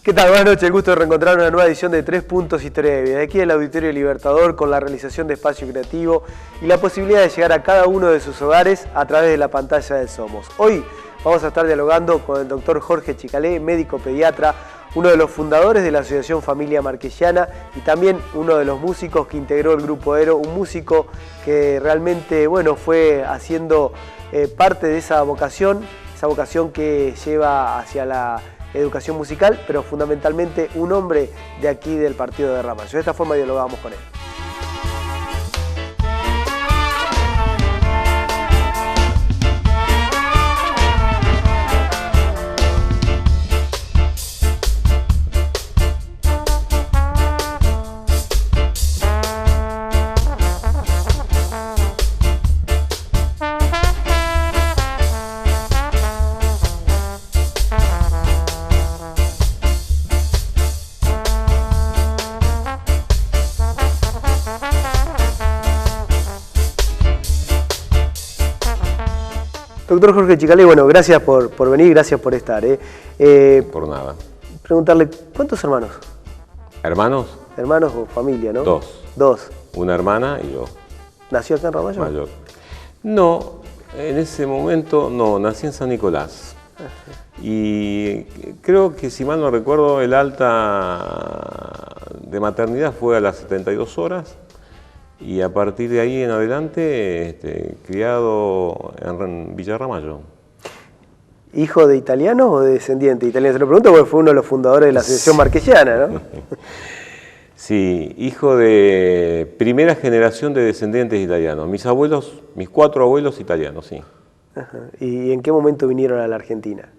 ¿Qué tal? Buenas noches, el gusto de reencontrar una nueva edición de 3 Puntos Historia de Vida. Aquí en el Auditorio Libertador, con la realización de Espacio Creativo y la posibilidad de llegar a cada uno de sus hogares a través de la pantalla de Somos. Hoy vamos a estar dialogando con el doctor Jorge Chicalé, médico pediatra, uno de los fundadores de la Asociación Familia Marquesiana y también uno de los músicos que integró el Grupo Ero, un músico que realmente, fue haciendo parte de esa vocación que lleva hacia la educación musical, pero fundamentalmente un hombre de aquí del partido de Ramallo. De esta forma dialogamos con él. Doctor Jorge Chicalé, gracias por venir, gracias por estar. Por nada. Preguntarle, ¿cuántos hermanos? ¿Hermanos? Hermanos o familia, ¿no? Dos. Una hermana y yo. ¿Nació acá en Ramallo? Mayor. No, en ese momento no, nací en San Nicolás. Y creo que, si mal no recuerdo, el alta de maternidad fue a las 72 horas. Y a partir de ahí en adelante, criado en Villa Ramallo. ¿Hijo de italianos o de descendiente italiano? Se lo pregunto porque fue uno de los fundadores de la Asociación Marquesiana, ¿no? Sí, hijo de primera generación de descendientes italianos. Mis 4 abuelos italianos, sí. Ajá. ¿Y en qué momento vinieron a la Argentina?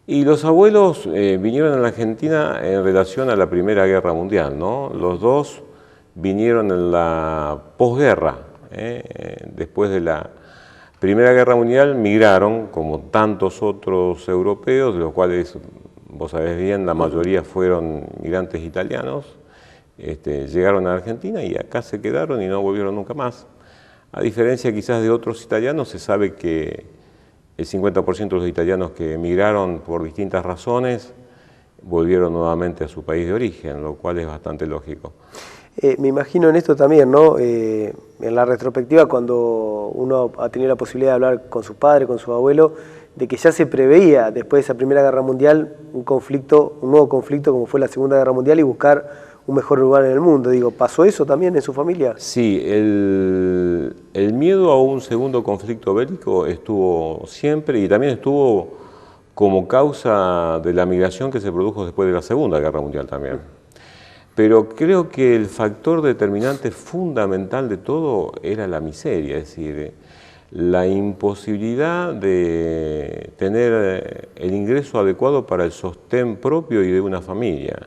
Y los abuelos vinieron a la Argentina en relación a la Primera Guerra Mundial, ¿no? Los dos vinieron en la posguerra, después de la Primera Guerra Mundial migraron, como tantos otros europeos, de los cuales, vos sabés bien, la mayoría fueron migrantes italianos, llegaron a Argentina y acá se quedaron y no volvieron nunca más. A diferencia quizás de otros italianos, se sabe que el 50% de los italianos que emigraron por distintas razones volvieron nuevamente a su país de origen, lo cual es bastante lógico. Me imagino en esto también, ¿no? En la retrospectiva, cuando uno ha tenido la posibilidad de hablar con su padre, con su abuelo, de que ya se preveía, después de esa Primera Guerra Mundial, un nuevo conflicto como fue la Segunda Guerra Mundial y buscar un mejor lugar en el mundo. Digo, ¿pasó eso también en su familia? Sí, el miedo a un segundo conflicto bélico estuvo siempre y también estuvo como causa de la migración que se produjo después de la Segunda Guerra Mundial también. Pero creo que el factor determinante fundamental de todo era la miseria, es decir, la imposibilidad de tener el ingreso adecuado para el sostén propio y de una familia.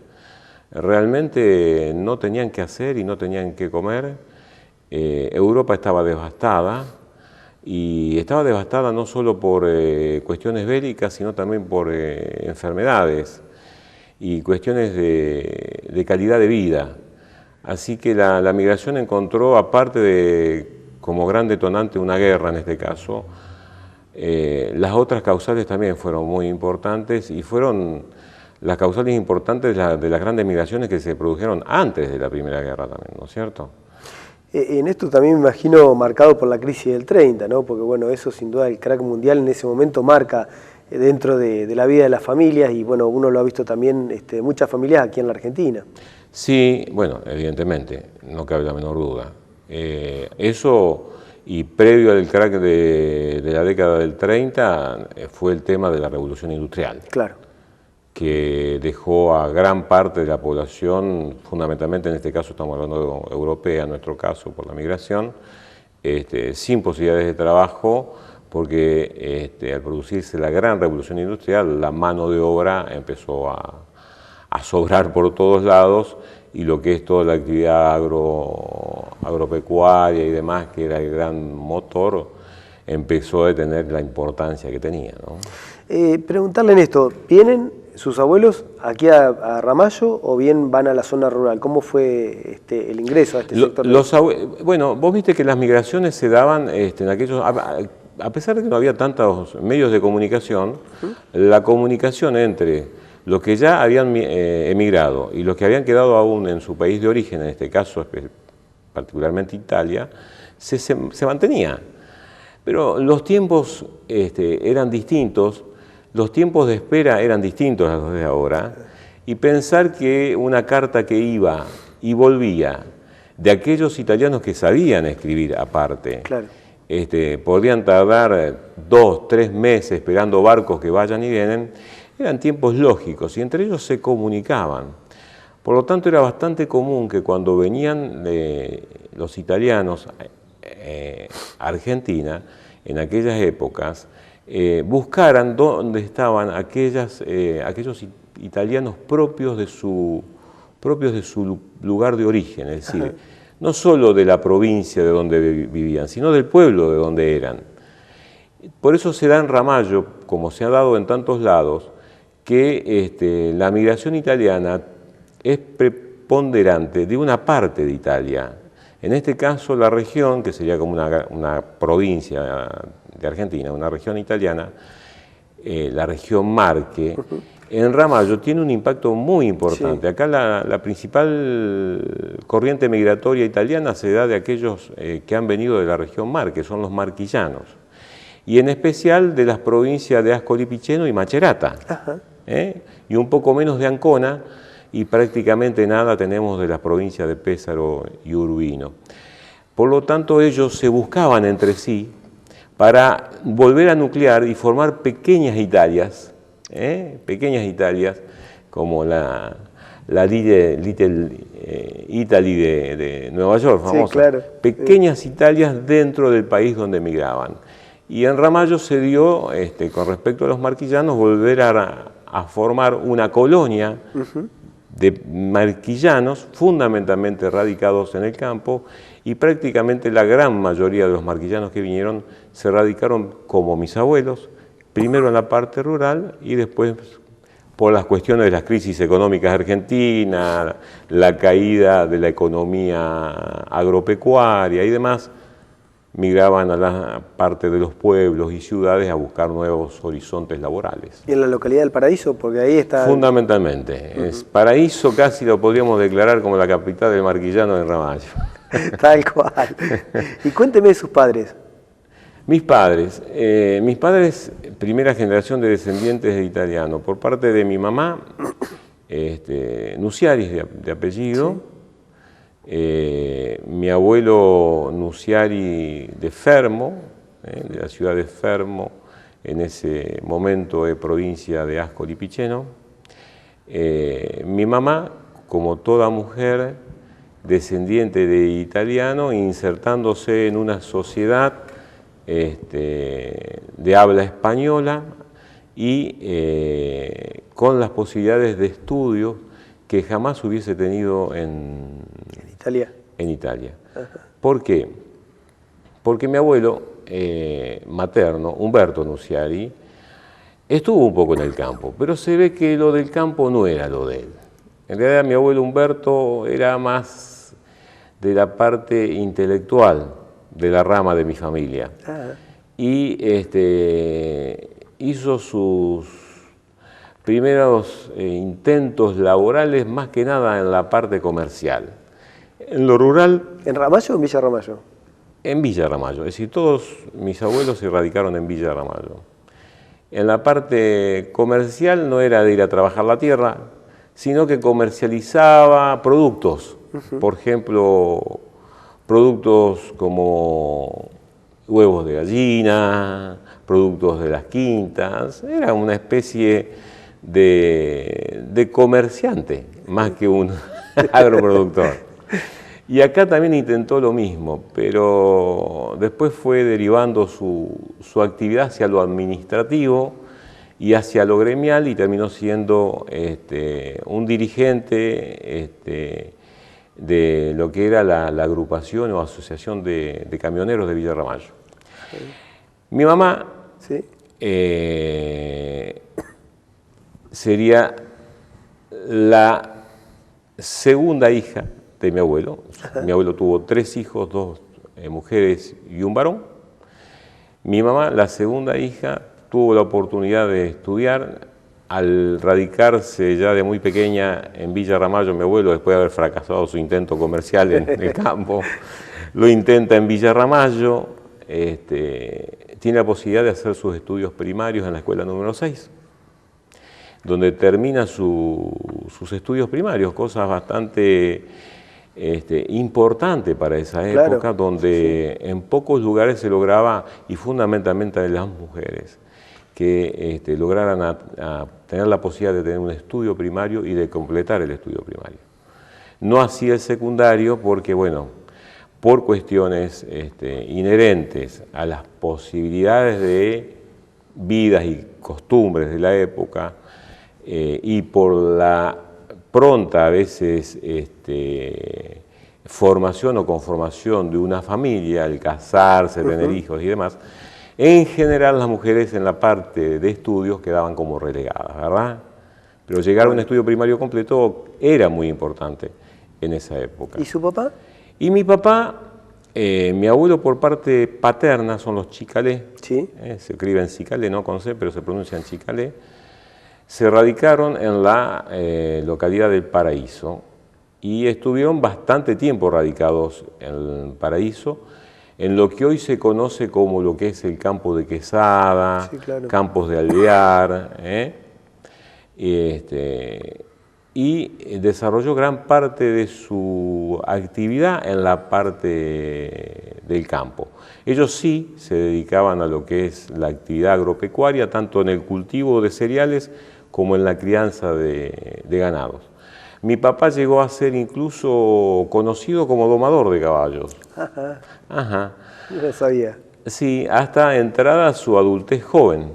Realmente no tenían qué hacer y no tenían qué comer. Europa estaba devastada, y estaba devastada no solo por cuestiones bélicas, sino también por enfermedades y cuestiones de calidad de vida. Así que la migración encontró, aparte de como gran detonante una guerra en este caso, las otras causales también fueron muy importantes y fueron las causales importantes de las grandes migraciones que se produjeron antes de la Primera Guerra también, ¿no es cierto? En esto también me imagino marcado por la crisis del 30, ¿no? Porque eso sin duda, el crack mundial en ese momento marca dentro de la vida de las familias y uno lo ha visto también muchas familias aquí en la Argentina. Sí, evidentemente, no cabe la menor duda. Eso, y previo al crack de la década del 30, fue el tema de la revolución industrial. Claro. Que dejó a gran parte de la población, fundamentalmente en este caso estamos hablando de europea, en nuestro caso por la migración, sin posibilidades de trabajo, porque al producirse la gran revolución industrial, la mano de obra empezó a sobrar por todos lados, y lo que es toda la actividad agropecuaria y demás, que era el gran motor, empezó a tener la importancia que tenía, ¿no? Preguntarle en esto, ¿vienen sus abuelos aquí a Ramallo o bien van a la zona rural? ¿Cómo fue el ingreso a este sector? Bueno, vos viste que las migraciones se daban en aquellos... A pesar de que no había tantos medios de comunicación, la comunicación entre los que ya habían emigrado y los que habían quedado aún en su país de origen, en este caso particularmente Italia, se mantenía. Pero los tiempos eran distintos, los tiempos de espera eran distintos a los de ahora, y pensar que una carta que iba y volvía de aquellos italianos que sabían escribir aparte, Claro. Podrían tardar 2, 3 meses esperando barcos que vayan y vienen, eran tiempos lógicos y entre ellos se comunicaban. Por lo tanto, era bastante común que cuando venían los italianos a Argentina, en aquellas épocas, buscaran dónde estaban aquellos italianos propios de su lugar de origen, es decir, no solo de la provincia de donde vivían, sino del pueblo de donde eran. Por eso se da en Ramallo, como se ha dado en tantos lados, que la migración italiana es preponderante de una parte de Italia. En este caso, la región, que sería como una provincia de Argentina, una región italiana, la región Marche, en Ramallo tiene un impacto muy importante. Sí. Acá la principal corriente migratoria italiana se da de aquellos que han venido de la región Marche, que son los marquillanos, y en especial de las provincias de Ascoli Piceno y Macerata, y un poco menos de Ancona, y prácticamente nada tenemos de las provincias de Pesaro y Urbino. Por lo tanto, ellos se buscaban entre sí para volver a nuclear y formar pequeñas Italias, como la Little Italy de Nueva York, famosa. Sí, claro. Pequeñas Italias dentro del país donde emigraban. Y en Ramallo se dio, con respecto a los marquillanos, volver a formar una colonia de marquillanos, fundamentalmente radicados en el campo, y prácticamente la gran mayoría de los marquillanos que vinieron se radicaron como mis abuelos, primero en la parte rural y después por las cuestiones de las crisis económicas argentinas, la caída de la economía agropecuaria y demás, migraban a la parte de los pueblos y ciudades a buscar nuevos horizontes laborales. ¿Y en la localidad del Paraíso? Porque ahí está... Fundamentalmente. Paraíso casi lo podríamos declarar como la capital del marquillano de Ramallo. Tal cual. Y cuénteme de sus padres. Mis padres, primera generación de descendientes de italianos. Por parte de mi mamá, Nuciaris de apellido. Sí. Mi abuelo Nuciari de Fermo, de la ciudad de Fermo, en ese momento de provincia de Ascoli Piceno. Mi mamá, como toda mujer, descendiente de italiano, insertándose en una sociedad de habla española y con las posibilidades de estudio que jamás hubiese tenido en Italia. ¿Por qué? Porque mi abuelo materno, Umberto Nuciari, estuvo un poco en el campo, pero se ve que lo del campo no era lo de él. En realidad mi abuelo Umberto era más de la parte intelectual de la rama de mi familia. Y hizo sus primeros intentos laborales más que nada en la parte comercial. En lo rural... ¿En Ramallo o en Villa Ramallo? En Villa Ramallo, es decir, todos mis abuelos se radicaron en Villa Ramallo. En la parte comercial no era de ir a trabajar la tierra, sino que comercializaba productos. Por ejemplo, productos como huevos de gallina, productos de las quintas. Era una especie de comerciante, más que un agroproductor. Y acá también intentó lo mismo, pero después fue derivando su actividad hacia lo administrativo y hacia lo gremial y terminó siendo un dirigente de lo que era la agrupación o asociación de camioneros de Villa Ramallo. Sí. Mi mamá ¿sí? Sería la segunda hija de mi abuelo. Mi abuelo tuvo 3 hijos, 2 mujeres y un varón. Mi mamá, la segunda hija, tuvo la oportunidad de estudiar al radicarse ya de muy pequeña en Villa Ramallo, mi abuelo, después de haber fracasado su intento comercial en el campo, lo intenta en Villa Ramallo, tiene la posibilidad de hacer sus estudios primarios en la escuela número 6, donde termina sus estudios primarios, cosas bastante importantes para esa época, claro, donde en pocos lugares se lograba, y fundamentalmente de las mujeres, que lograran a tener la posibilidad de tener un estudio primario y de completar el estudio primario. No así el secundario porque, bueno, por cuestiones inherentes a las posibilidades de vidas y costumbres de la época y por la pronta a veces formación o conformación de una familia, al casarse, tener hijos y demás, en general las mujeres en la parte de estudios quedaban como relegadas, ¿verdad? Pero llegar a un estudio primario completo era muy importante en esa época. ¿Y su papá? Y mi papá, mi abuelo por parte paterna son los Chicalé, Sí. Se escriben Cicalé, no con C, pero se pronuncian Chicalé, se radicaron en la localidad del Paraíso y estuvieron bastante tiempo radicados en el Paraíso, en lo que hoy se conoce como lo que es el campo de Quesada, Sí, claro. Campos de Alvear, y desarrolló gran parte de su actividad en la parte del campo. Ellos sí se dedicaban a lo que es la actividad agropecuaria, tanto en el cultivo de cereales como en la crianza de ganados. Mi papá llegó a ser incluso conocido como domador de caballos. Ajá. Ajá. No lo sabía. Sí, hasta entrada a su adultez joven.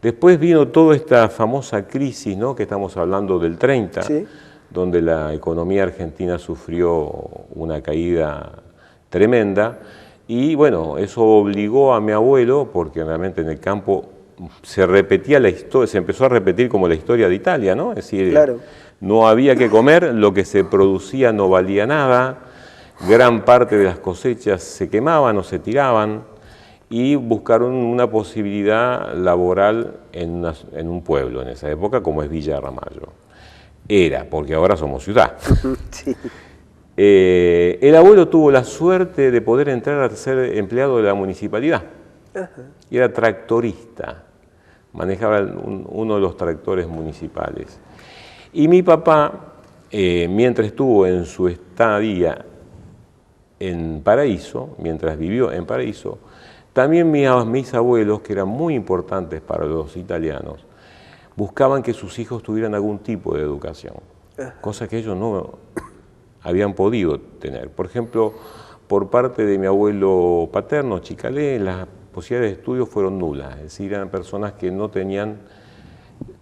Después vino toda esta famosa crisis, ¿no?, que estamos hablando del 30, Sí. donde la economía argentina sufrió una caída tremenda y bueno, eso obligó a mi abuelo, porque realmente en el campo se repetía la historia, se empezó a repetir como la historia de Italia, ¿no? Es decir, Claro. no había que comer, lo que se producía no valía nada, gran parte de las cosechas se quemaban o se tiraban y buscaron una posibilidad laboral en un pueblo en esa época como es Villa Ramallo. Era, porque ahora somos ciudad. Sí. El abuelo tuvo la suerte de poder entrar a ser empleado de la municipalidad. Y era tractorista, manejaba uno de los tractores municipales. Y mi papá, mientras estuvo en su estadía en Paraíso, mientras vivió en Paraíso, también mis abuelos, que eran muy importantes para los italianos, buscaban que sus hijos tuvieran algún tipo de educación, cosa que ellos no habían podido tener. Por ejemplo, por parte de mi abuelo paterno, Chicalé, las posibilidades de estudio fueron nulas, es decir, eran personas que no tenían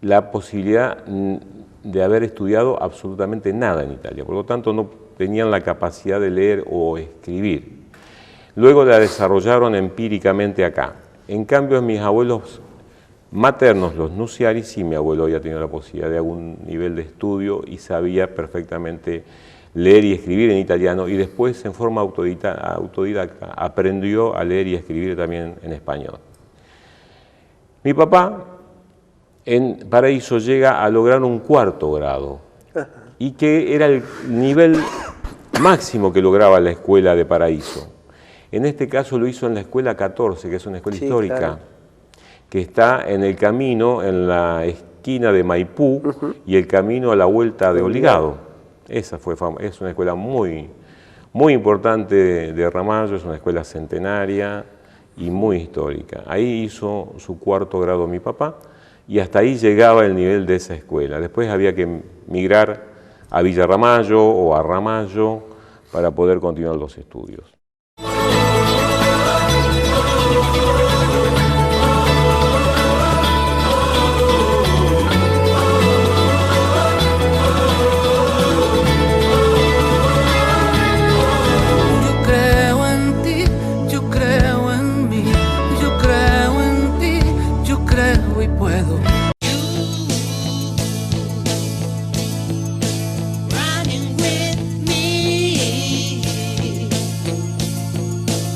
la posibilidad de haber estudiado absolutamente nada en Italia, por lo tanto no tenían la capacidad de leer o escribir. Luego la desarrollaron empíricamente acá. En cambio, mis abuelos maternos, los Nuciari, sí, mi abuelo había tenido la posibilidad de algún nivel de estudio y sabía perfectamente leer y escribir en italiano y después en forma autodidacta aprendió a leer y escribir también en español. Mi papá en Paraíso llega a lograr un 4º grado y que era el nivel máximo que lograba la escuela de Paraíso. En este caso lo hizo en la escuela 14, que es una escuela histórica, claro, que está en el camino, en la esquina de Maipú y el camino a la vuelta de Obligado. Esa es una escuela muy, muy importante de Ramallo, es una escuela centenaria y muy histórica. Ahí hizo su 4º grado mi papá y hasta ahí llegaba el nivel de esa escuela. Después había que migrar a Villa Ramallo o a Ramallo para poder continuar los estudios.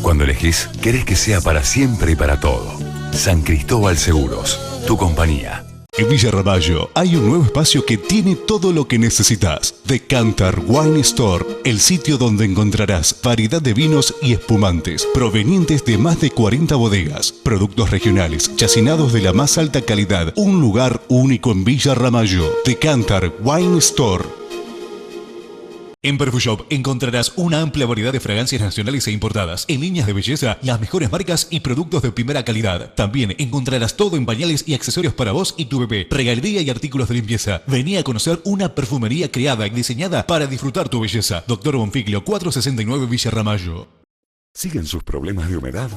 Cuando elegís, querés que sea para siempre y para todo. San Cristóbal Seguros, tu compañía. En Villa Ramallo hay un nuevo espacio que tiene todo lo que necesitas. Decanter Wine Store, el sitio donde encontrarás variedad de vinos y espumantes provenientes de más de 40 bodegas, productos regionales, chacinados de la más alta calidad. Un lugar único en Villa Ramallo. Decanter Wine Store. En Perfushop encontrarás una amplia variedad de fragancias nacionales e importadas, en líneas de belleza, las mejores marcas y productos de primera calidad. También encontrarás todo en pañales y accesorios para vos y tu bebé, regalía y artículos de limpieza. Vení a conocer una perfumería creada y diseñada para disfrutar tu belleza. Dr. Bonfiglio, 469 Villa Ramallo. ¿Siguen sus problemas de humedad?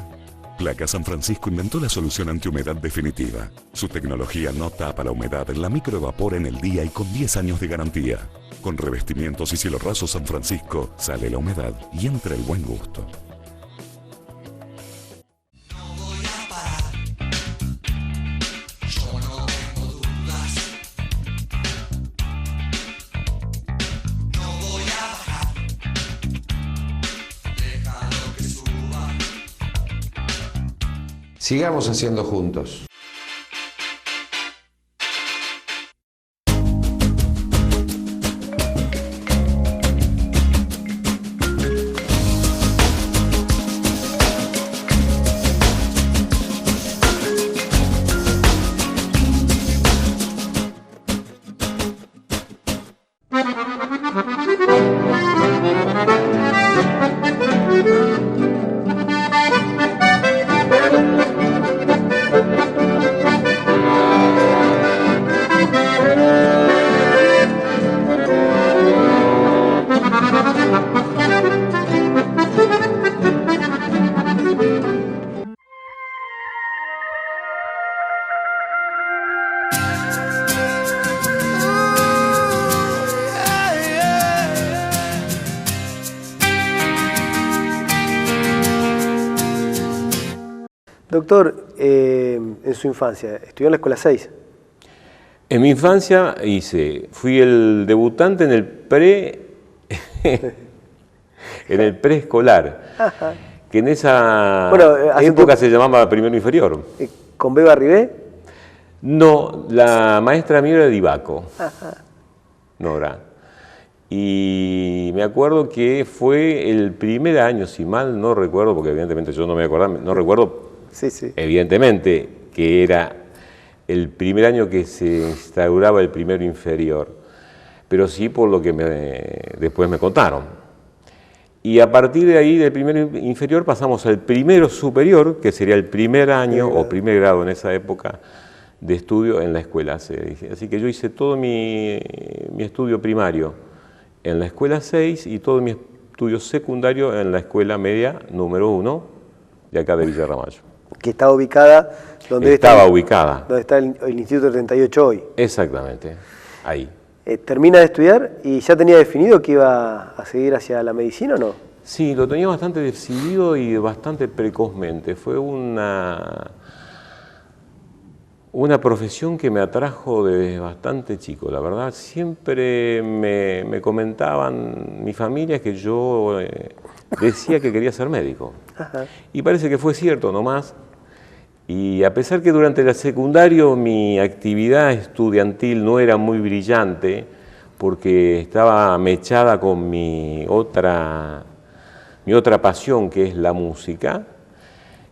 Placa San Francisco inventó la solución antihumedad definitiva. Su tecnología no tapa la humedad, la microevapora en el día y con 10 años de garantía. Con revestimientos y cielo raso San Francisco sale la humedad y entra el buen gusto. Sigamos haciendo juntos. Doctor, en su infancia, ¿estudió en la escuela 6? En mi infancia fui el debutante en el preescolar, que en esa época se llamaba primero inferior. ¿Con Beba Ribé? No, la maestra mía era de Ibaco, Nora. Y me acuerdo que fue el primer año, si mal no recuerdo, porque evidentemente yo no me acuerdo, no recuerdo evidentemente que era el primer año que se instauraba el primero inferior, pero sí por lo que después me contaron. Y a partir de ahí, del primero inferior, pasamos al primero superior, que sería el primer año o primer grado en esa época de estudio en la escuela 6. Así que yo hice todo mi estudio primario en la escuela 6 y todo mi estudio secundario en la escuela media número 1 de acá de Villa Ramallo. Que estaba ubicada donde ubicada. Donde está el Instituto 38 hoy. Exactamente, ahí. ¿Termina de estudiar y ya tenía definido que iba a seguir hacia la medicina o no? Sí, lo tenía bastante decidido y bastante precozmente. Fue una profesión que me atrajo desde bastante chico. La verdad, siempre me comentaban mi familia que yo decía que quería ser médico. Ajá. Y parece que fue cierto nomás. Y a pesar que durante el secundario mi actividad estudiantil no era muy brillante, porque estaba mechada con mi otra pasión, que es la música,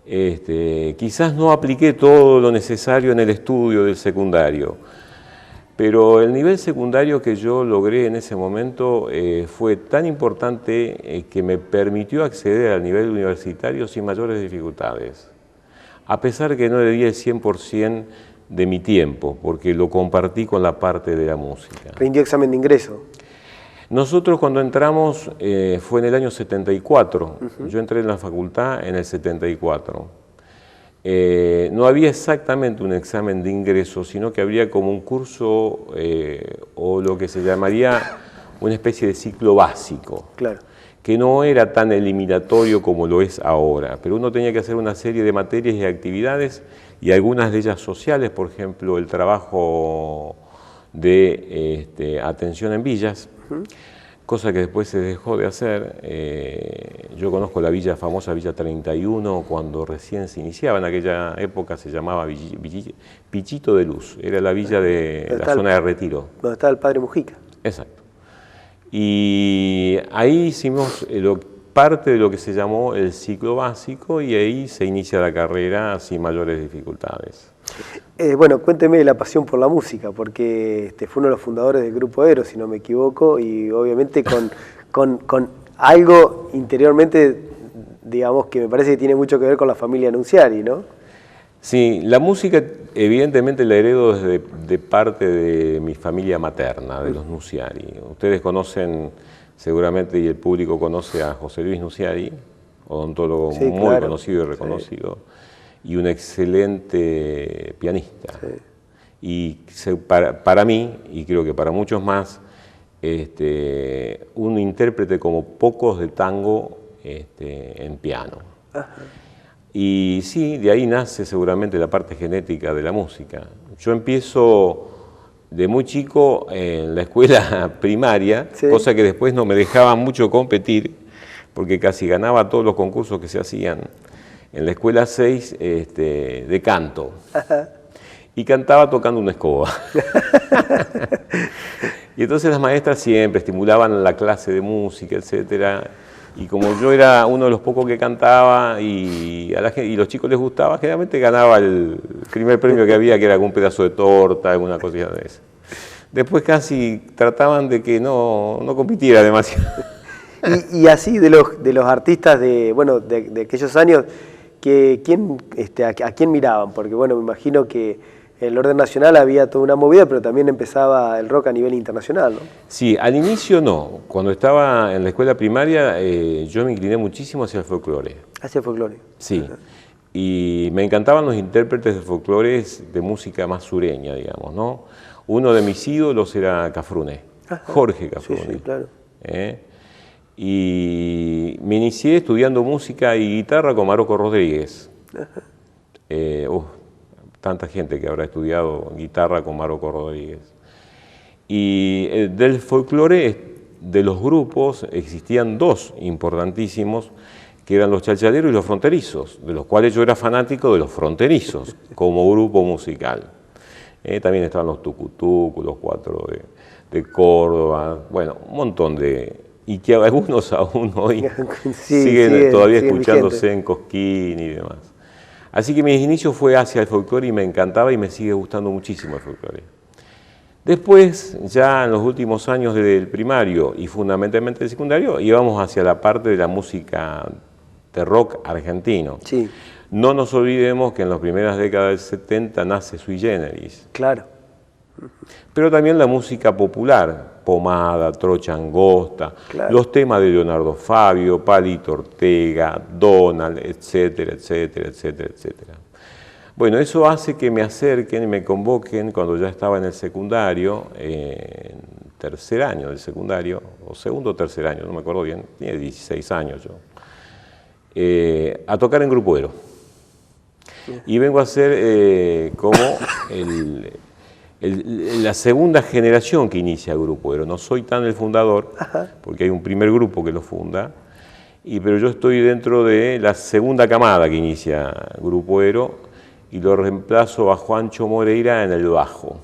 quizás no apliqué todo lo necesario en el estudio del secundario, pero el nivel secundario que yo logré en ese momento fue tan importante que me permitió acceder al nivel universitario sin mayores dificultades, a pesar que no le di el 100% de mi tiempo, porque lo compartí con la parte de la música. ¿Rindió examen de ingreso? Nosotros cuando entramos fue en el año 74, yo entré en la facultad en el 74. No había exactamente un examen de ingreso, sino que habría como un curso o lo que se llamaría una especie de ciclo básico, claro, que no era tan eliminatorio como lo es ahora, pero uno tenía que hacer una serie de materias y actividades y algunas de ellas sociales, por ejemplo, el trabajo de atención en villas, cosa que después se dejó de hacer. Yo conozco la famosa Villa 31, cuando recién se iniciaba, en aquella época se llamaba Pichito de Luz, era la villa de la zona de Retiro. Donde estaba el padre Mujica. Exacto. Y ahí hicimos parte de lo que se llamó el ciclo básico y ahí se inicia la carrera sin mayores dificultades. Bueno, cuénteme de la pasión por la música, porque fue uno de los fundadores del Grupo Ero, si no me equivoco, y obviamente con algo interiormente, digamos, que me parece que tiene mucho que ver con la familia Nunziari, ¿no? Sí, la música evidentemente la heredo de parte de mi familia materna, de los Nunziari. Ustedes conocen seguramente, y el público conoce a José Luis Nunziari, odontólogo muy conocido y reconocido, y un excelente pianista. Y para mí, y creo que para muchos más, un intérprete como pocos de tango en piano. Ajá. Y sí, de ahí nace seguramente la parte genética de la música. Yo empiezo de muy chico en la escuela primaria, cosa que después no me dejaba mucho competir, porque casi ganaba todos los concursos que se hacían. En la escuela 6 de canto. Ajá. Y cantaba tocando una escoba. Y entonces las maestras siempre estimulaban la clase de música, etcétera. Y como yo era uno de los pocos que cantaba y los chicos les gustaba, generalmente ganaba el primer premio que había, que era algún pedazo de torta, alguna cosilla de eso. Después casi trataban de que no compitiera demasiado. Y así de los artistas de aquellos años, ¿a quién miraban? Porque bueno, me imagino que en el orden nacional había toda una movida, pero también empezaba el rock a nivel internacional, ¿no? Sí, al inicio no. Cuando estaba en la escuela primaria, yo me incliné muchísimo hacia el folclore. ¿Hacia el folclore? Sí. Y me encantaban los intérpretes de folclore de música más sureña, digamos, ¿no? Uno de mis ídolos era Cafrune, Jorge Cafrune. Sí, claro. Y me inicié estudiando música y guitarra con Maroco Rodríguez. Tanta gente que habrá estudiado guitarra con Maroco Rodríguez. Y del folclore, de los grupos, existían dos importantísimos, que eran los Chalchaleros y los Fronterizos, de los cuales yo era fanático de los Fronterizos, como grupo musical. También estaban los Tucutucu, los Cuatro de Córdoba, bueno, un montón de... Y que algunos aún hoy siguen todavía escuchándose en Cosquín y demás. Así que mi inicio fue hacia el folclore y me encantaba y me sigue gustando muchísimo el folclore. Después, ya en los últimos años del primario y fundamentalmente del secundario, íbamos hacia la parte de la música de rock argentino. Sí. No nos olvidemos que en las primeras décadas del 70 nace Sui Generis. Claro. Pero también la música popular, Pomada, Trocha Angosta, los temas de Leonardo Fabio, Palito Ortega, Donald, etcétera, etcétera, etcétera, etcétera. Bueno, eso hace que me acerquen y me convoquen cuando ya estaba en el secundario, en tercer año del secundario, o segundo o tercer año, no me acuerdo bien, tenía 16 años yo, a tocar en Grupo Ero. Y vengo a ser como la segunda generación que inicia el Grupo Ero. No soy tan el fundador, porque hay un primer grupo que lo funda, pero yo estoy dentro de la segunda camada que inicia Grupo Ero y lo reemplazo a Juancho Moreira en el bajo.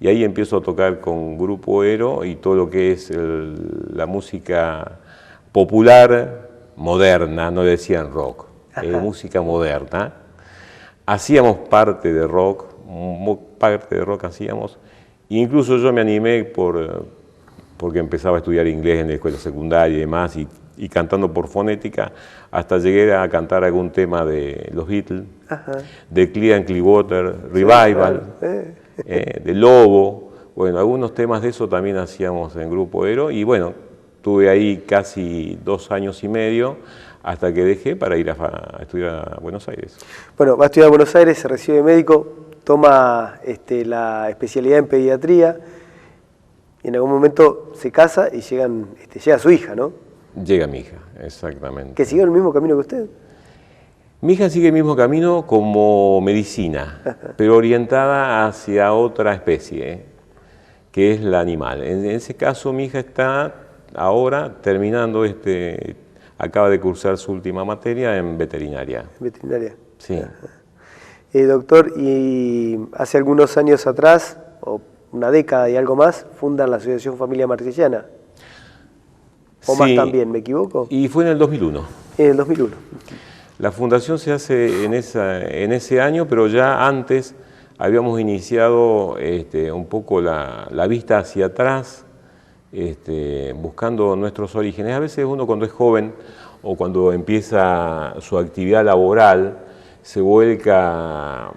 Y ahí empiezo a tocar con Grupo Ero y todo lo que es la música popular moderna, no decían rock, música moderna. Hacíamos parte de rock hacíamos, incluso yo me animé porque empezaba a estudiar inglés en la escuela secundaria y demás, y cantando por fonética, hasta llegué a cantar algún tema de los Beatles, de Creedence Clearwater Revival, de Lobo, bueno, algunos temas de eso también hacíamos en Grupo Ero, y bueno, tuve ahí casi 2 años y medio, hasta que dejé para ir a estudiar a Buenos Aires. Bueno, va a estudiar a Buenos Aires, se recibe de médico, toma la especialidad en pediatría, y en algún momento se casa y llega su hija, ¿no? Llega mi hija, exactamente. ¿Que siguió el mismo camino que usted? Mi hija sigue el mismo camino como medicina, pero orientada hacia otra especie, que es la animal. En ese caso mi hija está ahora terminando acaba de cursar su última materia en veterinaria. Veterinaria. Sí. Doctor, y hace algunos años atrás, o una década y algo más, fundan la Asociación Familia Marsillana. ¿O Sí, más también, me equivoco? Y fue en el 2001. En el 2001. La fundación se hace en ese año, pero ya antes habíamos iniciado un poco la vista hacia atrás, buscando nuestros orígenes. A veces uno cuando es joven o cuando empieza su actividad laboral se vuelca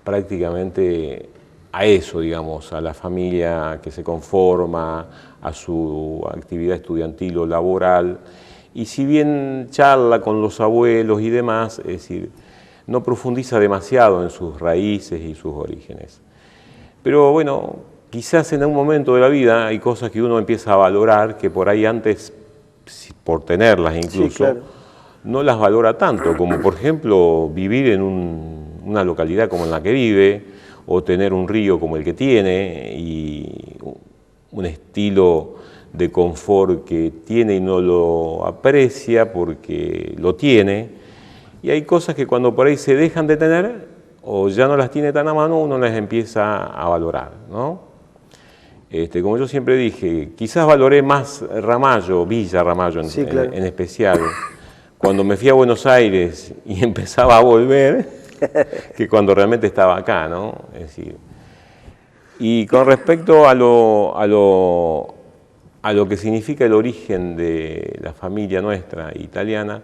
prácticamente a eso, digamos, a la familia que se conforma, a su actividad estudiantil o laboral. Y si bien charla con los abuelos y demás, es decir, no profundiza demasiado en sus raíces y sus orígenes. Pero bueno, quizás en algún momento de la vida hay cosas que uno empieza a valorar que por ahí antes, por tenerlas incluso, Sí, claro, no las valora tanto, como por ejemplo vivir en una localidad como en la que vive, o tener un río como el que tiene, y un estilo de confort que tiene y no lo aprecia porque lo tiene. Y hay cosas que cuando por ahí se dejan de tener o ya no las tiene tan a mano, uno las empieza a valorar, ¿no? Como yo siempre dije, quizás valoré más Ramallo, Villa Ramallo sí, claro, en especial, cuando me fui a Buenos Aires y empezaba a volver, que cuando realmente estaba acá, ¿no? Es decir, y con respecto a lo que significa el origen de la familia nuestra italiana,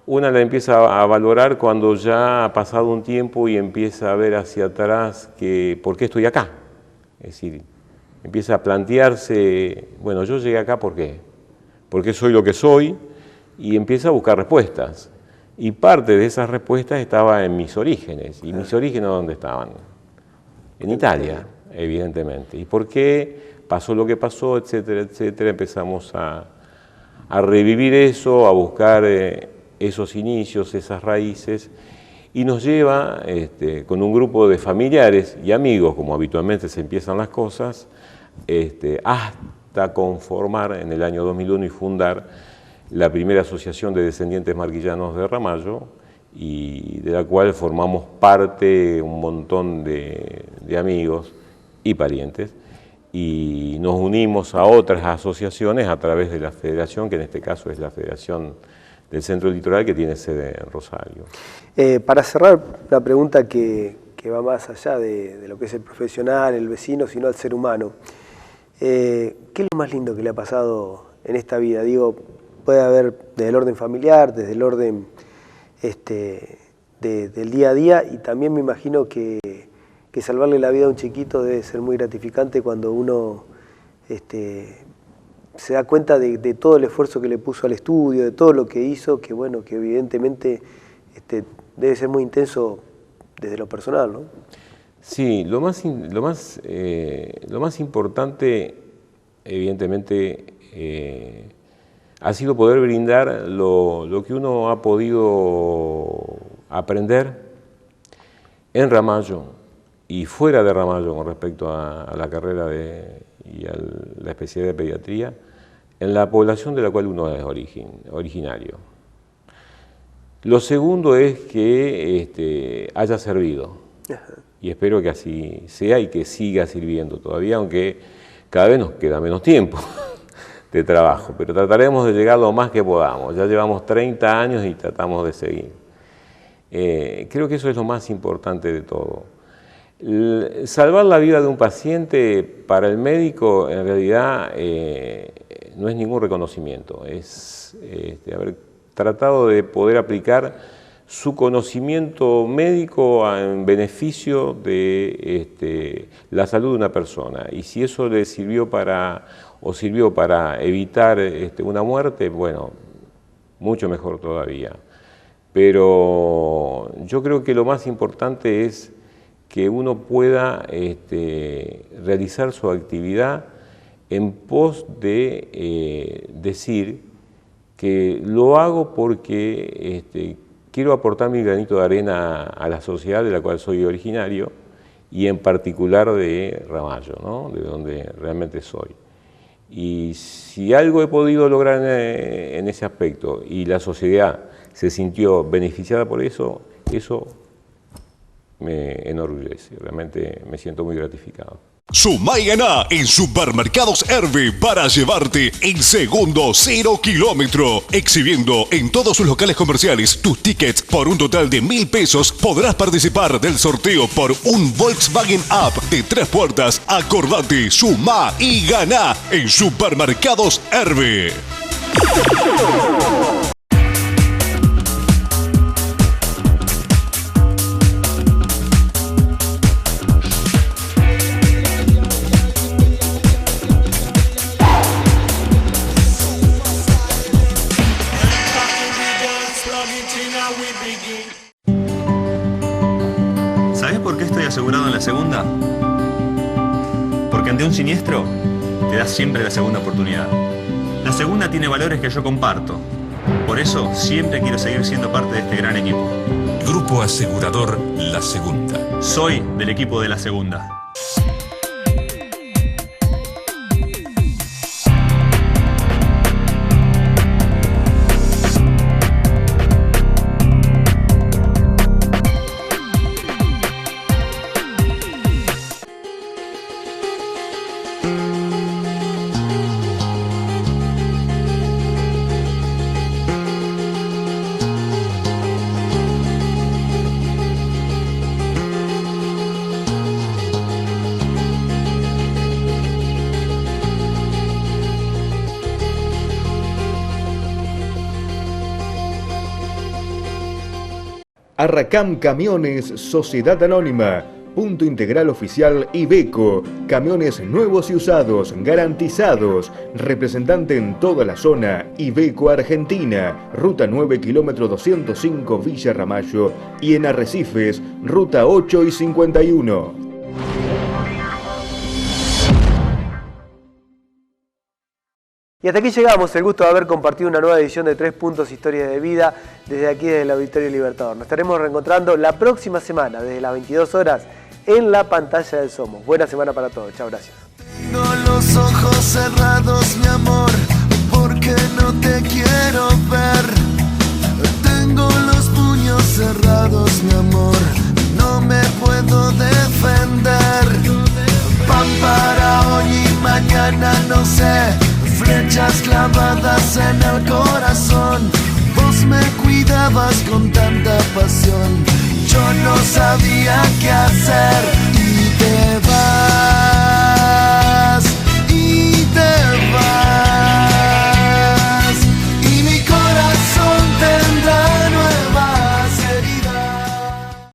una la empieza a valorar cuando ya ha pasado un tiempo y empieza a ver hacia atrás que ¿por qué estoy acá? Es decir, empieza a plantearse, bueno, yo llegué acá ¿por qué? ¿Por qué soy lo que soy? Y empieza a buscar respuestas. Y parte de esas respuestas estaba en mis orígenes. ¿Y mis orígenes dónde estaban? En Italia, evidentemente. ¿Y por qué pasó lo que pasó, etcétera, etcétera? Empezamos a revivir eso, a buscar esos inicios, esas raíces, y nos lleva con un grupo de familiares y amigos, como habitualmente se empiezan las cosas, hasta conformar en el año 2001 y fundar la primera asociación de descendientes marquillanos de Ramallo, y de la cual formamos parte un montón de amigos y parientes, y nos unimos a otras asociaciones a través de la federación, que en este caso es la Federación del Centro Litoral, que tiene sede en Rosario. Para cerrar, una pregunta que va más allá de lo que es el profesional, el vecino, sino al ser humano. ¿Qué es lo más lindo que le ha pasado en esta vida? Digo, puede haber desde el orden familiar, desde el orden del día a día, y también me imagino que salvarle la vida a un chiquito debe ser muy gratificante cuando uno se da cuenta de todo el esfuerzo que le puso al estudio, de todo lo que hizo, que bueno, que evidentemente debe ser muy intenso desde lo personal, ¿no? Sí, lo más importante, evidentemente, ha sido poder brindar lo que uno ha podido aprender en Ramallo y fuera de Ramallo con respecto a la carrera y a la especialidad de pediatría, en la población de la cual uno es originario. Lo segundo es que haya servido, y espero que así sea y que siga sirviendo todavía, aunque cada vez nos queda menos tiempo de trabajo, pero trataremos de llegar lo más que podamos. Ya llevamos 30 años y tratamos de seguir. Creo que eso es lo más importante de todo. Salvar la vida de un paciente para el médico en realidad no es ningún reconocimiento, es haber tratado de poder aplicar su conocimiento médico en beneficio de la salud de una persona. Y si eso le sirvió para evitar una muerte, bueno, mucho mejor todavía. Pero yo creo que lo más importante es que uno pueda realizar su actividad en pos de decir que lo hago porque quiero aportar mi granito de arena a la sociedad de la cual soy originario y en particular de Ramallo, ¿no? De donde realmente soy. Y si algo he podido lograr en ese aspecto y la sociedad se sintió beneficiada por eso, eso me enorgullece, realmente me siento muy gratificado. Sumá y ganá en Supermercados Herve para llevarte el segundo 0 kilómetro. Exhibiendo en todos sus locales comerciales tus tickets por un total de 1.000 pesos, podrás participar del sorteo por un Volkswagen Up de 3 puertas. Acordate, sumá y ganá en Supermercados Herve. ¿Sabés por qué estoy asegurado en la segunda? Porque ante un siniestro, te das siempre la segunda oportunidad. La segunda tiene valores que yo comparto. Por eso, siempre quiero seguir siendo parte de este gran equipo. Grupo Asegurador La Segunda. Soy del equipo de la segunda. Arracam Camiones Sociedad Anónima, punto integral oficial Iveco, camiones nuevos y usados, garantizados, representante en toda la zona, Iveco Argentina, ruta 9 kilómetro 205 Villa Ramallo y en Arrecifes, ruta 8 y 51. Y hasta aquí llegamos, el gusto de haber compartido una nueva edición de 3 Puntos Historias de Vida desde aquí, desde el Auditorio Libertador. Nos estaremos reencontrando la próxima semana, desde las 22 horas, en la pantalla del Somos. Buena semana para todos, chao, gracias. Tengo los ojos cerrados, mi amor, porque no te quiero ver. Tengo los puños cerrados, mi amor, no me puedo defender. Pan para hoy y mañana, no sé. Flechas clavadas en el corazón. Vos me cuidabas con tanta pasión. Yo no sabía qué hacer.